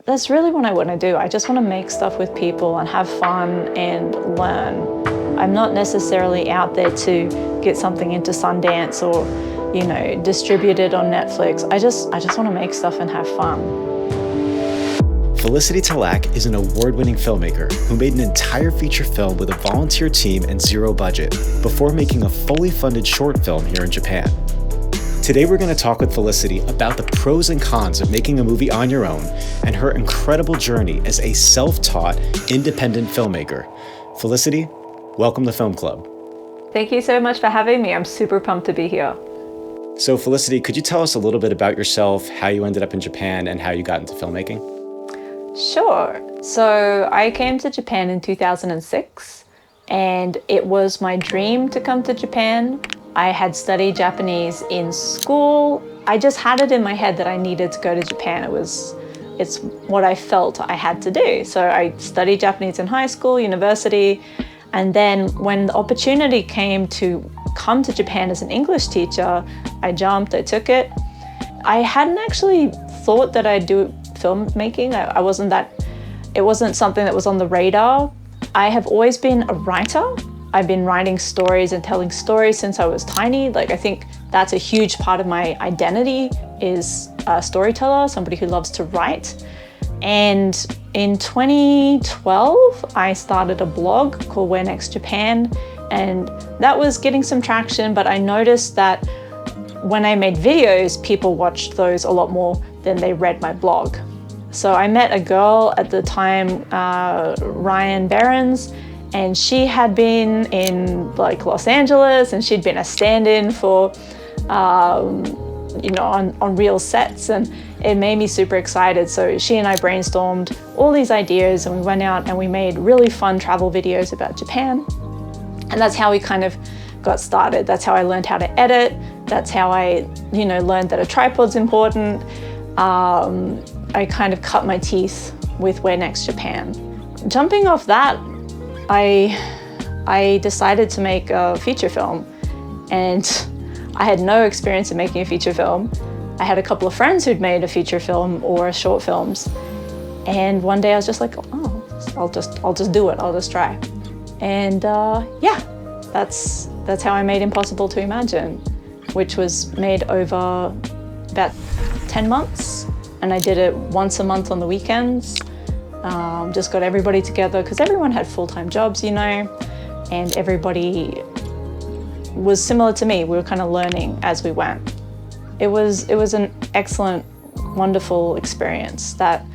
That's really what I want to do. I just want to make stuff with people and have fun and learn. I'm not necessarily out there to get something into Sundance or, distribute it on Netflix. I just want to make stuff and have fun. Felicity Tillack is an award-winning filmmaker who made an entire feature film with a volunteer team and zero budget before making a fully funded short film here in Japan. Today we're going to talk with Felicity about the pros and cons of making a movie on your own and her incredible journey as a self-taught, independent filmmaker. Felicity, welcome to Film Club. Thank you so much for having me. I'm super pumped to be here. So Felicity, could you tell us a little bit about yourself, how you ended up in Japan, and how you got into filmmaking? Sure. So I came to Japan in 2006, and it was my dream to come to Japan. I had studied Japanese in school. I just had it in my head that I needed to go to Japan. It's what I felt I had to do. So I studied Japanese in high school, university, and then when the opportunity came to come to Japan as an English teacher, I jumped, I took it. I hadn't actually thought that I'd do filmmaking. It wasn't something that was on the radar. I have always been a writer. I've been writing stories and telling stories since I was tiny. I think that's a huge part of my identity is a storyteller, somebody who loves to write. And in 2012, I started a blog called Where Next Japan, and that was getting some traction, but I noticed that when I made videos, people watched those a lot more than they read my blog. So I met a girl at the time, Ryan Behrens, and she had been in Los Angeles, and she'd been a stand-in for, on real sets, and it made me super excited. So she and I brainstormed all these ideas, and we went out and we made really fun travel videos about Japan. And that's how we kind of got started. That's how I learned how to edit. That's how I, learned that a tripod's important. I kind of cut my teeth with Where Next Japan. Jumping off that, I decided to make a feature film, and I had no experience in making a feature film. I had a couple of friends who'd made a feature film or short films, and one day I was just like, I'll just do it. I'll just try. And that's how I made Impossible to Imagine, which was made over about 10 months, and I did it once a month on the weekends. Just got everybody together because everyone had full-time jobs, and everybody was similar to me. We were kind of learning as we went. It was an excellent, wonderful experience that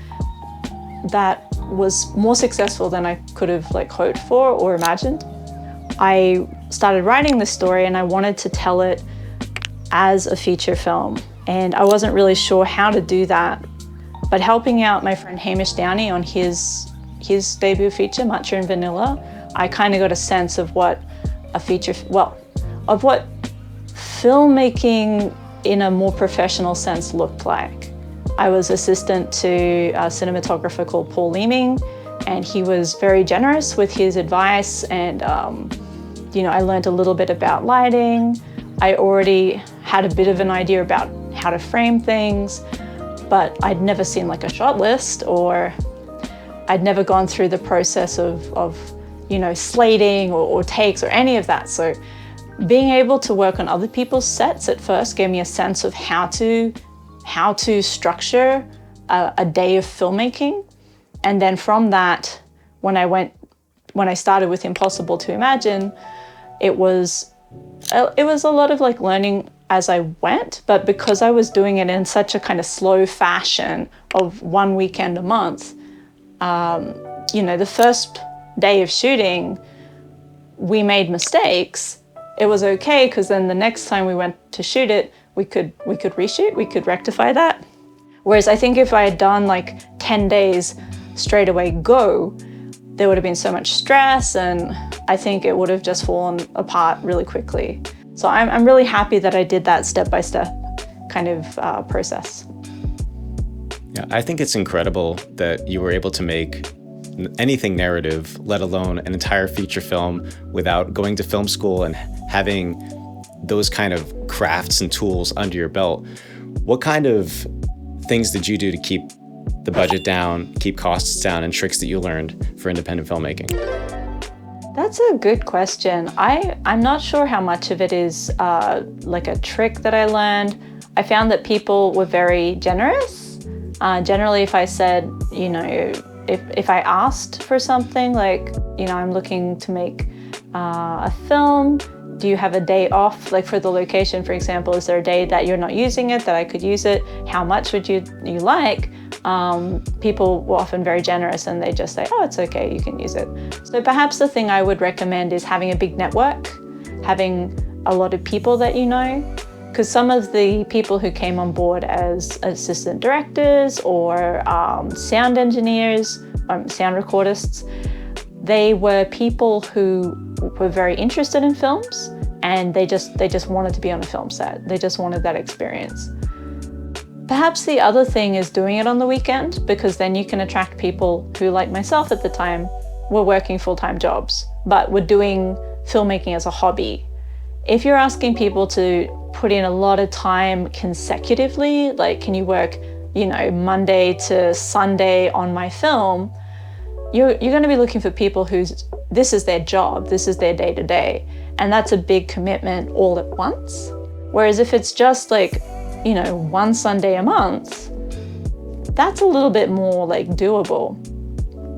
was more successful than I could have hoped for or imagined. I started writing this story and I wanted to tell it as a feature film, and I wasn't really sure how to do that. But helping out my friend Hamish Downey on his debut feature, Matcha and Vanilla, I kind of got a sense of what what filmmaking in a more professional sense looked like. I was assistant to a cinematographer called Paul Leeming, and he was very generous with his advice, and I learned a little bit about lighting. I already had a bit of an idea about how to frame things, but I'd never seen a shot list, or I'd never gone through the process of slating or takes or any of that. So being able to work on other people's sets at first gave me a sense of how to structure a day of filmmaking. And then from that, when I started with Impossible to Imagine, it was a lot of learning as I went, but because I was doing it in such a kind of slow fashion of one weekend a month, the first day of shooting, we made mistakes. It was okay, because then the next time we went to shoot it, we could reshoot, we could rectify that. Whereas I think if I had done 10 days straight away go, there would have been so much stress, and I think it would have just fallen apart really quickly. So I'm really happy that I did that step-by-step kind of process. Yeah, I think it's incredible that you were able to make anything narrative, let alone an entire feature film, without going to film school and having those kind of crafts and tools under your belt. What kind of things did you do to keep the budget down, keep costs down, and tricks that you learned for independent filmmaking? That's a good question. I'm not sure how much of it is like a trick that I learned. I found that people were very generous. Generally, if I said, you know, if I asked for something like, you know, I'm looking to make a film, do you have a day off? Like for the location, for example, is there a day that you're not using it, that I could use it? How much would you like? People were often very generous and they just say, oh, it's okay, you can use it. So perhaps the thing I would recommend is having a big network, having a lot of people that you know, because some of the people who came on board as assistant directors or sound engineers, sound recordists, they were people who were very interested in films and they just wanted to be on a film set. They just wanted that experience. Perhaps the other thing is doing it on the weekend, because then you can attract people who, like myself at the time, were working full-time jobs, but were doing filmmaking as a hobby. If you're asking people to put in a lot of time consecutively, like can you work, you know, Monday to Sunday on my film, you're going to be looking for people this is their job, this is their day-to-day, and that's a big commitment all at once. Whereas if it's just like, you know, one Sunday a month, that's a little bit more like doable.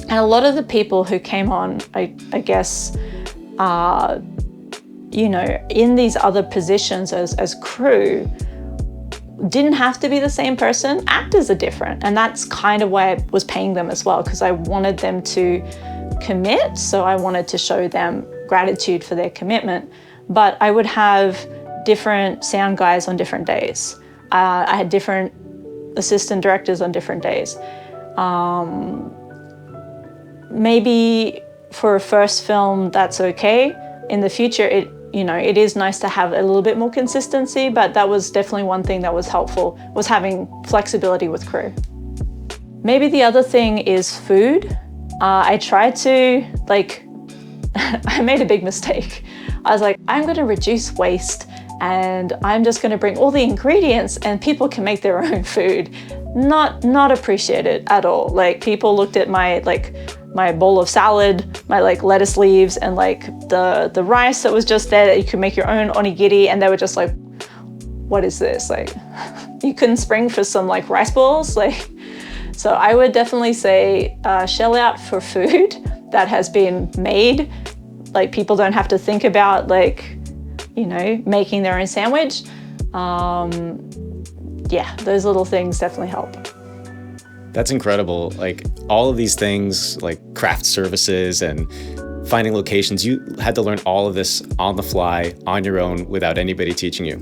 And a lot of the people who came on, I guess, you know, in these other positions as crew, didn't have to be the same person. Actors are different, and that's kind of why I was paying them as well, because I wanted them to commit, so I wanted to show them gratitude for their commitment. But I would have different sound guys on different days. I had different assistant directors on different days. Maybe for a first film, that's okay. In the future, it is nice to have a little bit more consistency, but that was definitely one thing that was helpful, was having flexibility with crew. Maybe the other thing is food. I tried to, I made a big mistake. I was like, I'm gonna reduce waste and I'm just gonna bring all the ingredients and people can make their own food. Not appreciated at all. Like, people looked at my bowl of salad, my lettuce leaves, and the rice that was just there that you could make your own onigiri, and they were just like, what is this? Like, you couldn't spring for some rice balls? So I would definitely say shell out for food that has been made. People don't have to think about making their own sandwich. Yeah, those little things definitely help. That's incredible. All of these things, craft services and finding locations, you had to learn all of this on the fly, on your own, without anybody teaching you.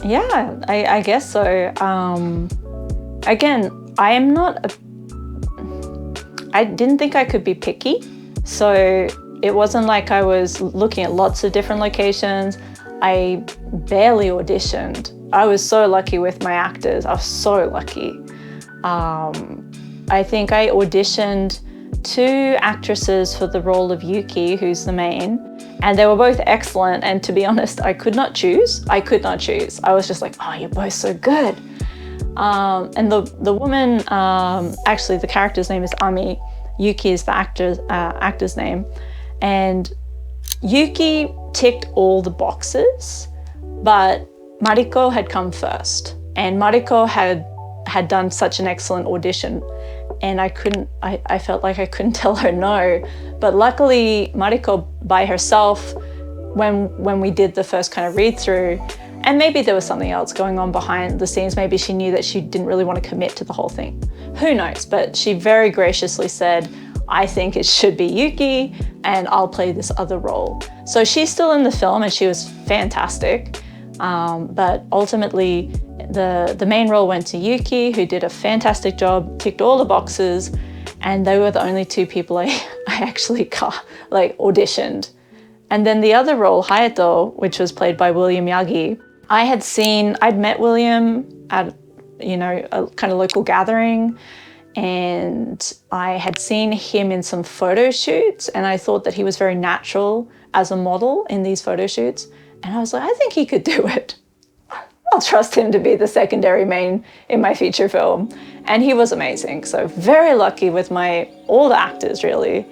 Yeah, I guess so. Again, I didn't think I could be picky. So it wasn't like I was looking at lots of different locations. I barely auditioned. I was so lucky with my actors. I was so lucky. I think I auditioned 2 actresses for the role of Yuki, who's the main, and they were both excellent. And to be honest, I could not choose. I was just like, oh, you're both so good. And the woman, actually the character's name is Ami. Yuki is the actor's name. And Yuki ticked all the boxes, but Mariko had come first. And Mariko had done such an excellent audition, and I felt like I couldn't tell her no. But luckily, Mariko by herself, when we did the first kind of read through, and maybe there was something else going on behind the scenes, maybe she knew that she didn't really want to commit to the whole thing. Who knows? But she very graciously said, I think it should be Yuki, and I'll play this other role. So she's still in the film, and she was fantastic. But ultimately, the main role went to Yuki, who did a fantastic job, ticked all the boxes, and they were the only 2 people I actually auditioned. And then the other role, Hayato, which was played by William Yagi, I'd met William at a kind of local gathering, and I had seen him in some photo shoots, and I thought that he was very natural as a model in these photo shoots. And I was like, I think he could do it. I'll trust him to be the secondary main in my feature film. And he was amazing. So very lucky with all the actors, really.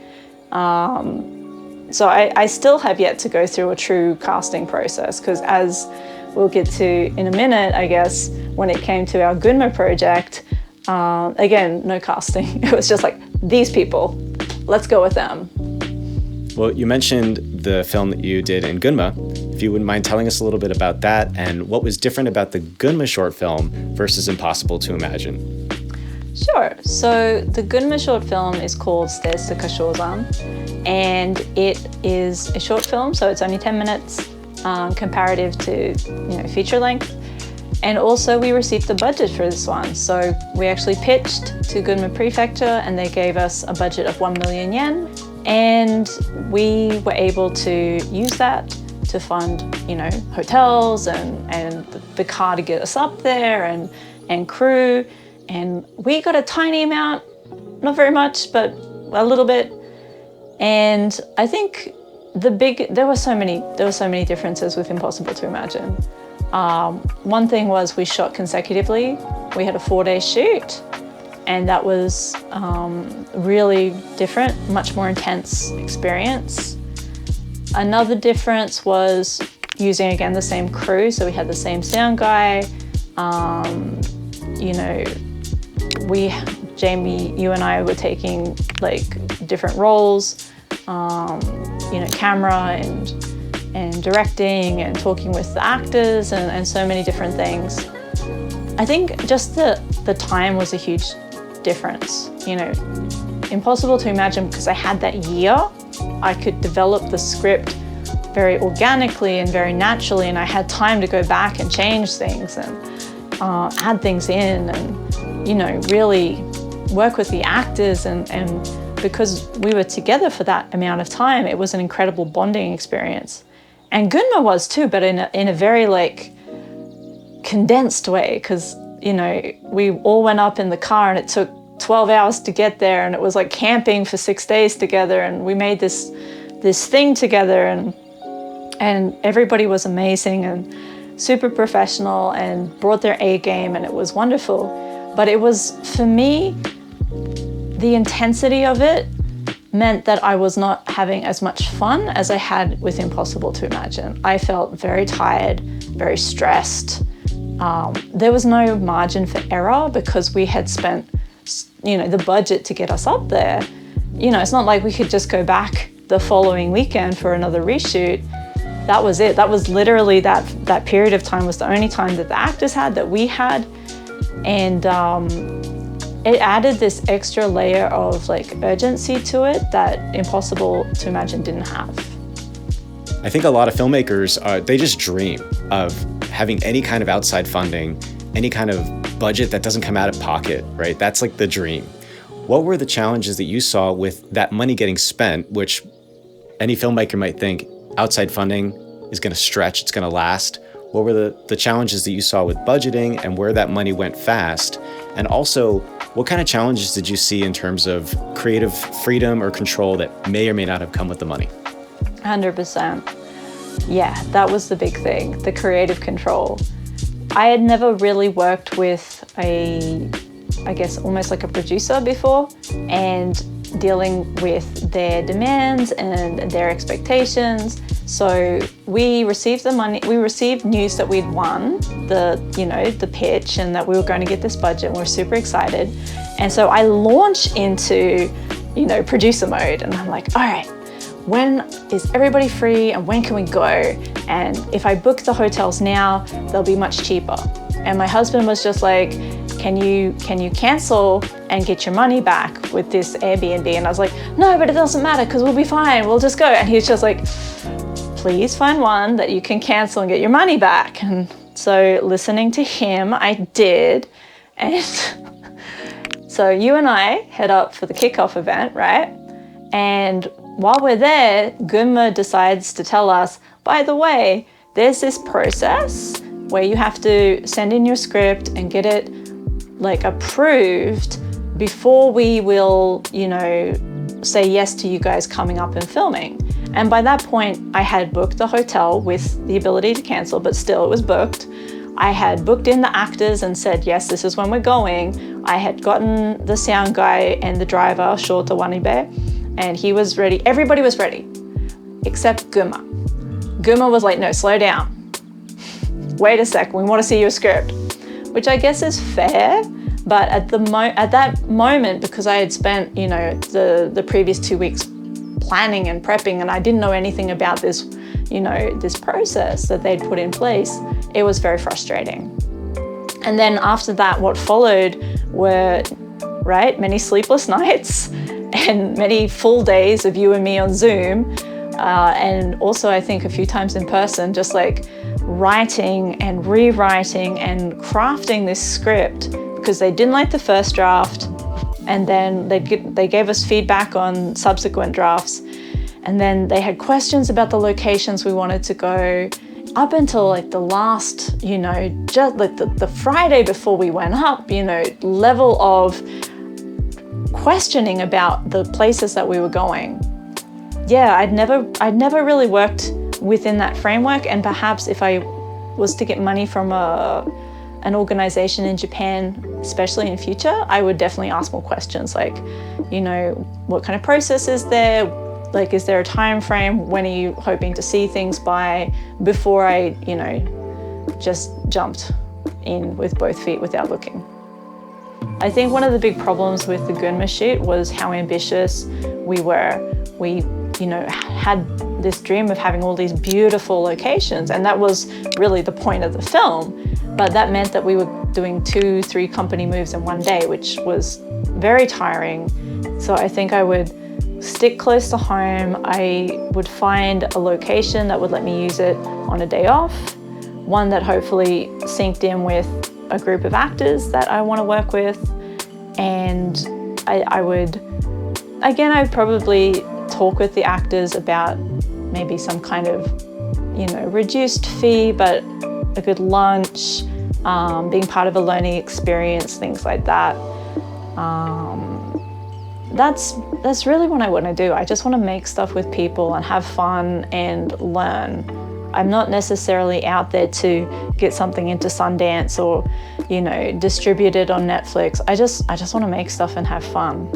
So I still have yet to go through a true casting process, because as we'll get to in a minute, I guess, when it came to our Gunma project, again, no casting. It was just like, these people, let's go with them. Well, you mentioned the film that you did in Gunma. If you wouldn't mind telling us a little bit about that and what was different about the Gunma short film versus Impossible to Imagine. Sure. So the Gunma short film is called Stairs to Kashozan, and it is a short film, so it's only 10 minutes comparative to feature length. And also we received the budget for this one. So we actually pitched to Gunma Prefecture and they gave us a budget of 1 million yen. And we were able to use that to fund, hotels and the car to get us up there and crew. And we got a tiny amount, not very much, but a little bit. And I think there were so many differences with Impossible to Imagine. One thing was we shot consecutively. We had a 4-day shoot, and that was really different, much more intense experience. Another difference was using, again, the same crew. So we had the same sound guy. Jamie, you and I were taking different roles, camera and directing and talking with the actors and so many different things. I think just the time was a huge difference. Impossible to Imagine, because I had that year, I could develop the script very organically and very naturally, and I had time to go back and change things and add things in and, really work with the actors and because we were together for that amount of time, it was an incredible bonding experience. And Gunma was too, but in a very condensed way, because we all went up in the car and it took 12 hours to get there, and it was like camping for 6 days together, and we made this thing together, and everybody was amazing and super professional and brought their A game, and it was wonderful. But it was, for me, the intensity of it meant that I was not having as much fun as I had with Impossible to Imagine. I felt very tired, very stressed. There was no margin for error because we had spent, the budget to get us up there. It's not like we could just go back the following weekend for another reshoot. That was it. That was literally that period of time was the only time that the actors had, that we had. And it added this extra layer of urgency to it that Impossible to Imagine didn't have. I think a lot of filmmakers, they just dream of having any kind of outside funding, any kind of budget that doesn't come out of pocket, right? That's the dream. What were the challenges that you saw with that money getting spent, which any filmmaker might think outside funding is going to stretch, it's going to last? What were the challenges that you saw with budgeting and where that money went fast? And also, what kind of challenges did you see in terms of creative freedom or control that may or may not have come with the money? 100%. Yeah, that was the big thing, the creative control. I had never really worked with almost like a producer before, and dealing with their demands and their expectations. So we received the money, we received news that we'd won the pitch and that we were going to get this budget, and we're super excited. And so I launched into, producer mode, and I'm like, all right, when is everybody free and when can we go? And if I book the hotels now, they'll be much cheaper. And my husband was just like, can you cancel and get your money back with this Airbnb? And I was like, no, but it doesn't matter because we'll be fine, we'll just go. And he's just like, please find one that you can cancel and get your money back. And so listening to him, I did. And so you and I head up for the kickoff event, right? And while we're there, Gunma decides to tell us, by the way, there's this process where you have to send in your script and get it approved before we will, say yes to you guys coming up and filming. And by that point, I had booked the hotel with the ability to cancel, but still it was booked. I had booked in the actors and said, yes, this is when we're going. I had gotten the sound guy and the driver, Shota Wanibe, and he was ready. Everybody was ready, except Guma. Guma was like, no, slow down. Wait a sec, we want to see your script, which I guess is fair. But at that moment, because I had spent, the previous 2 weeks planning and prepping, and I didn't know anything about this, this process that they'd put in place, it was very frustrating. And then after that, what followed were, many sleepless nights and many full days of you and me on Zoom. And also I think a few times in person, just like writing and rewriting and crafting this script, because they didn't like the first draft, and then they gave us feedback on subsequent drafts, and then they had questions about the locations we wanted to go, up until like the last, just like the Friday before we went up, level of questioning about the places that we were going. Yeah, I'd never really worked within that framework, and perhaps if I was to get money from an organization in Japan, especially in future, I would definitely ask more questions like, what kind of process is there? Like, is there a time frame? When are you hoping to see things by? Before I, just jumped in with both feet without looking. I think one of the big problems with the Gunma shoot was how ambitious we were. We, had this dream of having all these beautiful locations, and that was really the point of the film. But that meant that we were doing 2-3 company moves in one day, which was very tiring. So I think I would stick close to home. I would find a location that would let me use it on a day off, one that hopefully synced in with a group of actors that I want to work with. And I would probably talk with the actors about maybe some kind of, reduced fee, but a good lunch, being part of a learning experience, things like that. That's really what I want to do. I just want to make stuff with people and have fun and learn. I'm not necessarily out there to get something into Sundance or, distribute it on Netflix. I just want to make stuff and have fun.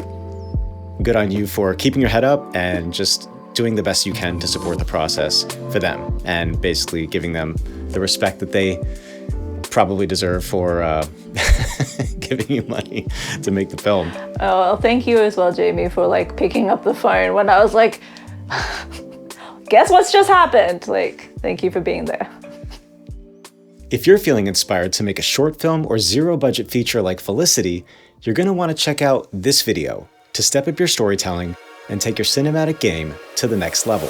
Good on you for keeping your head up and just doing the best you can to support the process for them, and basically giving them the respect that they probably deserve for giving you money to make the film. Oh, well, thank you as well, Jamie, for picking up the phone when I was like, guess what's just happened? Thank you for being there. If you're feeling inspired to make a short film or zero budget feature like Felicity, you're going to want to check out this video to step up your storytelling and take your cinematic game to the next level.